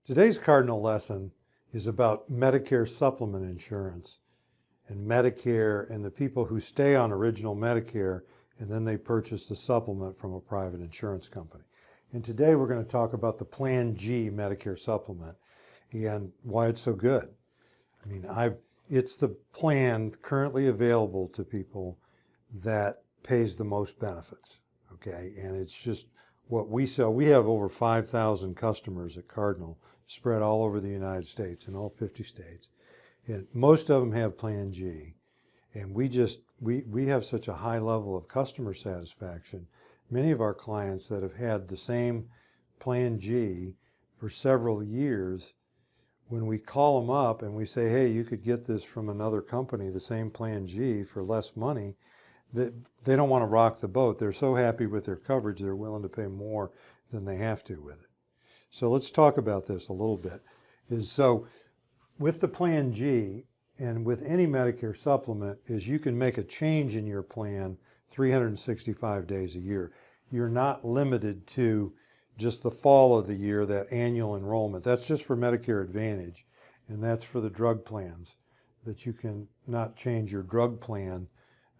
Today's Cardinal lesson is about Medicare Supplement insurance and Medicare and the people who stay on original Medicare and then they purchase the supplement from a private insurance company. And today we're going to talk about the Plan G Medicare Supplement and why it's so good. I mean, it's the plan currently available to people that pays the most benefits, okay? And it's just what we sell. We have over 5,000 customers at Cardinal spread all over the United States in all 50 states. And most of them have Plan G. And we have such a high level of customer satisfaction. Many of our clients that have had the same Plan G for several years, when we call them up and we say, hey, you could get this from another company, the same Plan G for less money, they don't want to rock the boat. They're so happy with their coverage, they're willing to pay more than they have to with it. So let's talk about this a little bit. So with the Plan G and with any Medicare supplement is you can make a change in your plan 365 days a year. You're not limited to just the fall of the year, that annual enrollment. That's just for Medicare Advantage, and that's for the drug plans, that you can not change your drug plan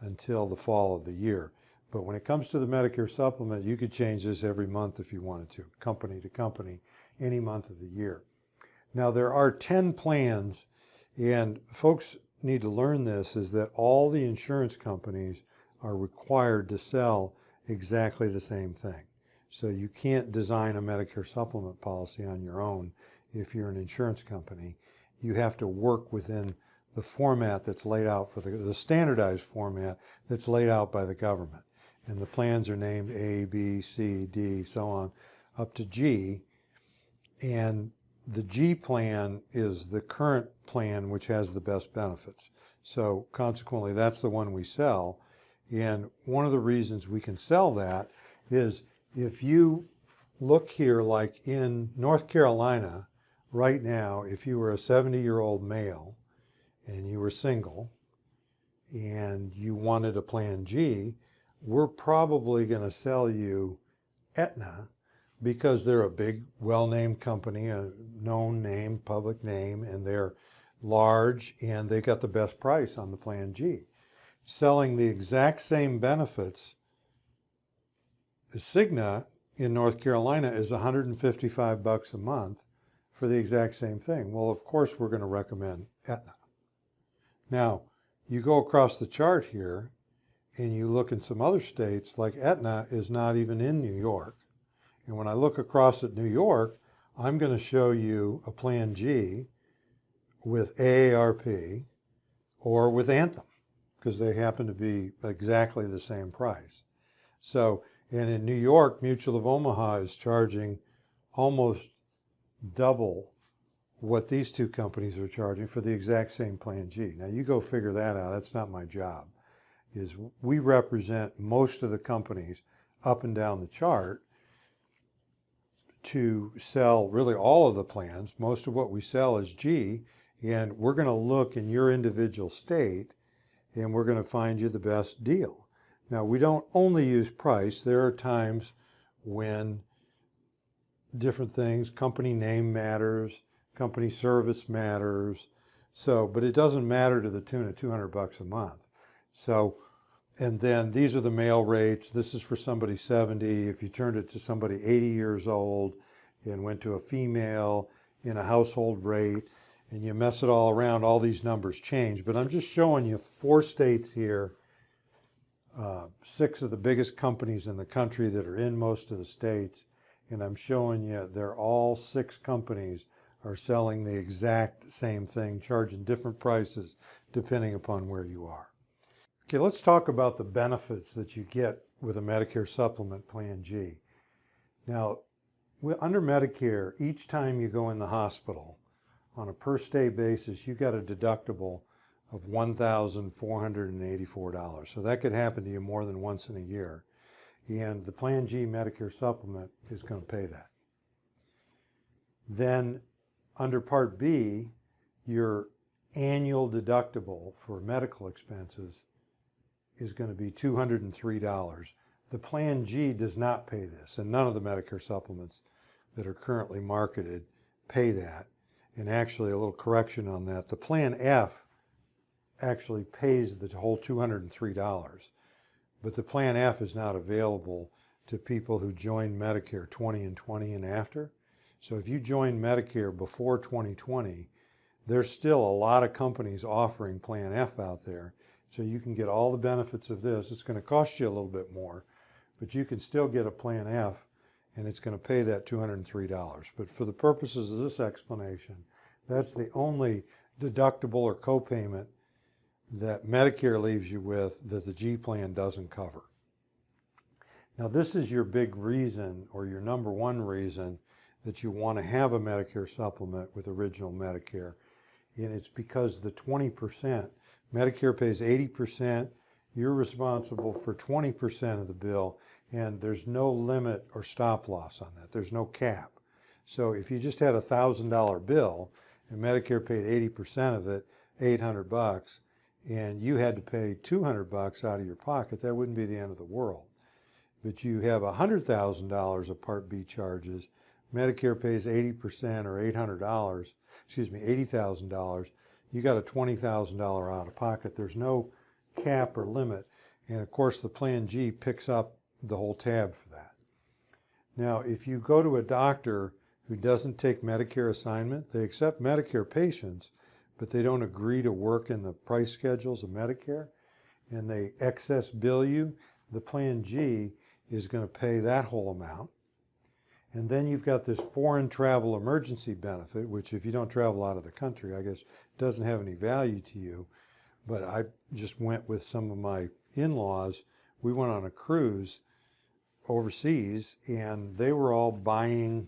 until the fall of the year. But when it comes to the Medicare supplement, you could change this every month if you wanted to company, any month of the year. Now there are 10 plans, and folks need to learn this, is that all the insurance companies are required to sell exactly the same thing. So you can't design a Medicare supplement policy on your own if you're an insurance company. You have to work within the format that's laid out for the standardized format that's laid out by the government. And the plans are named A, B, C, D, so on, up to G. And the G plan is the current plan which has the best benefits. So consequently, that's the one we sell. And one of the reasons we can sell that is if you look here, like in North Carolina, right now, if you were a 70-year-old male and you were single and you wanted a Plan G, we're probably going to sell you Aetna because they're a big, well-named company, a known name, public name, and they're large and they got the best price on the Plan G. Selling the exact same benefits, Cigna in North Carolina is $155 a month for the exact same thing. Well, of course, we're going to recommend Aetna. Now, you go across the chart here and you look in some other states, like Aetna is not even in New York. And when I look across at New York, I'm going to show you a Plan G with AARP or with Anthem, because they happen to be exactly the same price. So, and in New York, Mutual of Omaha is charging almost double what these two companies are charging for the exact same Plan G. Now you go figure that out. That's not my job. Is we represent most of the companies up and down the chart to sell really all of the plans. Most of what we sell is G, and we're going to look in your individual state and we're going to find you the best deal. Now, we don't only use price. There are times when different things, company name matters, company service matters. So, but it doesn't matter to the tune of $200 a month. So, and then these are the mail rates. This is for somebody 70. If you turned it to somebody 80 years old and went to a female in a household rate and you mess it all around, all these numbers change. But I'm just showing you 4 states here, 6 of the biggest companies in the country that are in most of the states. And I'm showing you they're all 6 companies are selling the exact same thing, charging different prices depending upon where you are. Okay, let's talk about the benefits that you get with a Medicare Supplement Plan G. Now, under Medicare, each time you go in the hospital, on a per stay basis, you got a deductible of $1,484. So that could happen to you more than once in a year. And the Plan G Medicare Supplement is going to pay that. Then under Part B, your annual deductible for medical expenses is going to be $203. The Plan G does not pay this, and none of the Medicare supplements that are currently marketed pay that. And actually, a little correction on that, the Plan F actually pays the whole $203, but the Plan F is not available to people who join Medicare 20 and 20 and after. So if you join Medicare before 2020, there's still a lot of companies offering Plan F out there. So you can get all the benefits of this. It's going to cost you a little bit more, but you can still get a Plan F, and it's going to pay that $203. But for the purposes of this explanation, that's the only deductible or copayment that Medicare leaves you with that the G plan doesn't cover. Now, this is your big reason, or your number one reason, that you want to have a Medicare supplement with original Medicare. And it's because the 20%, Medicare pays 80%, you're responsible for 20% of the bill, and there's no limit or stop loss on that. There's no cap. So if you just had a $1,000 bill and Medicare paid 80% of it, $800, and you had to pay $200 out of your pocket, that wouldn't be the end of the world. But you have $100,000 of Part B charges, Medicare pays 80% or $80,000, you got a $20,000 out of pocket. There's no cap or limit. And of course, the Plan G picks up the whole tab for that. Now, if you go to a doctor who doesn't take Medicare assignment, they accept Medicare patients, but they don't agree to work in the price schedules of Medicare, and they excess bill you, the Plan G is going to pay that whole amount. And then you've got this foreign travel emergency benefit, which if you don't travel out of the country, I guess doesn't have any value to you. But I just went with some of my in-laws. We went on a cruise overseas, and they were all buying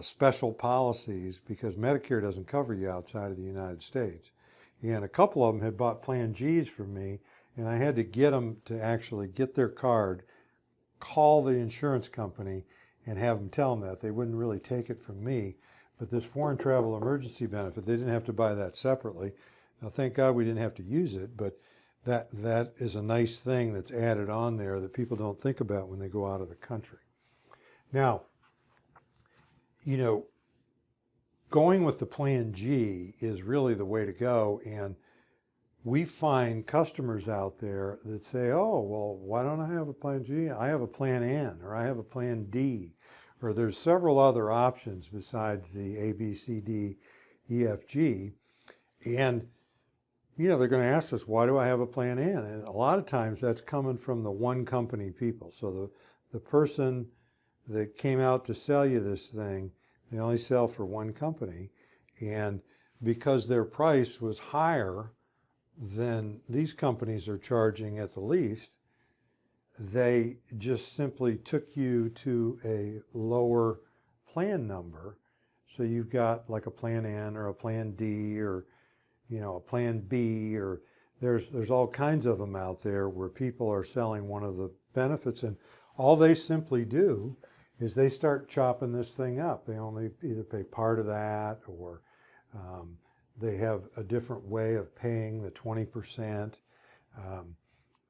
special policies because Medicare doesn't cover you outside of the United States. And a couple of them had bought Plan Gs from me, and I had to get them to actually get their card, call the insurance company, and have them tell them that. They wouldn't really take it from me. But this foreign travel emergency benefit, they didn't have to buy that separately. Now, thank God we didn't have to use it, but that is a nice thing that's added on there that people don't think about when they go out of the country. Now, you know, going with the Plan G is really the way to go. And we find customers out there that say, oh, well, why don't I have a Plan G? I have a Plan N, or I have a Plan D, or there's several other options besides the A, B, C, D, E, F, G. And, you know, they're going to ask us, why do I have a Plan N? And a lot of times that's coming from the one company people. So the person that came out to sell you this thing, they only sell for one company. And because their price was higher than these companies are charging at the least, they just simply took you to a lower plan number. So you've got like a Plan N or a Plan D or, you know, a Plan B, or there's all kinds of them out there where people are selling one of the benefits, and all they simply do is they start chopping this thing up. They only either pay part of that, or they have a different way of paying the 20%.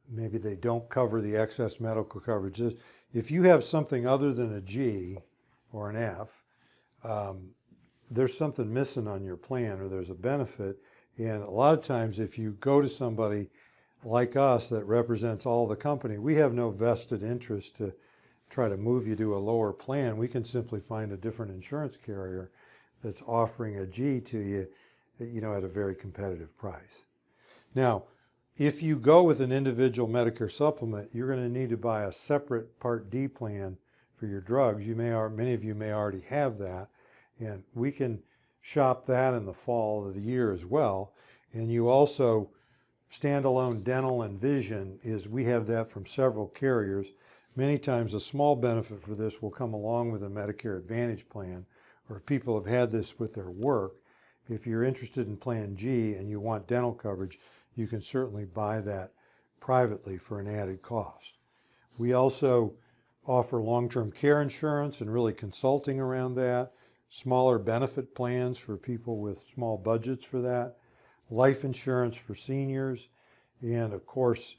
Maybe they don't cover the excess medical coverage. If you have something other than a G or an F, there's something missing on your plan, or there's a benefit. And a lot of times if you go to somebody like us that represents all the company, we have no vested interest to try to move you to a lower plan. We can simply find a different insurance carrier that's offering a G to you, you know, at a very competitive price. Now, if you go with an individual Medicare supplement, you're going to need to buy a separate Part D plan for your drugs. Many of you may already have that, and we can shop that in the fall of the year as well. And you also, standalone dental and vision, we have that from several carriers. Many times a small benefit for this will come along with a Medicare Advantage plan, or if people have had this with their work. If you're interested in Plan G and you want dental coverage, you can certainly buy that privately for an added cost. We also offer long-term care insurance and really consulting around that, smaller benefit plans for people with small budgets for that, life insurance for seniors, and of course,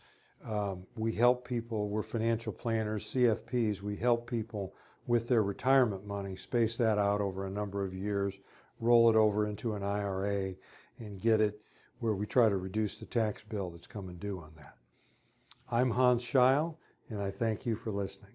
we help people, we're financial planners, CFPs, we help people with their retirement money, space that out over a number of years, roll it over into an IRA, and get it where we try to reduce the tax bill that's coming due on that. I'm Hans Scheil, and I thank you for listening.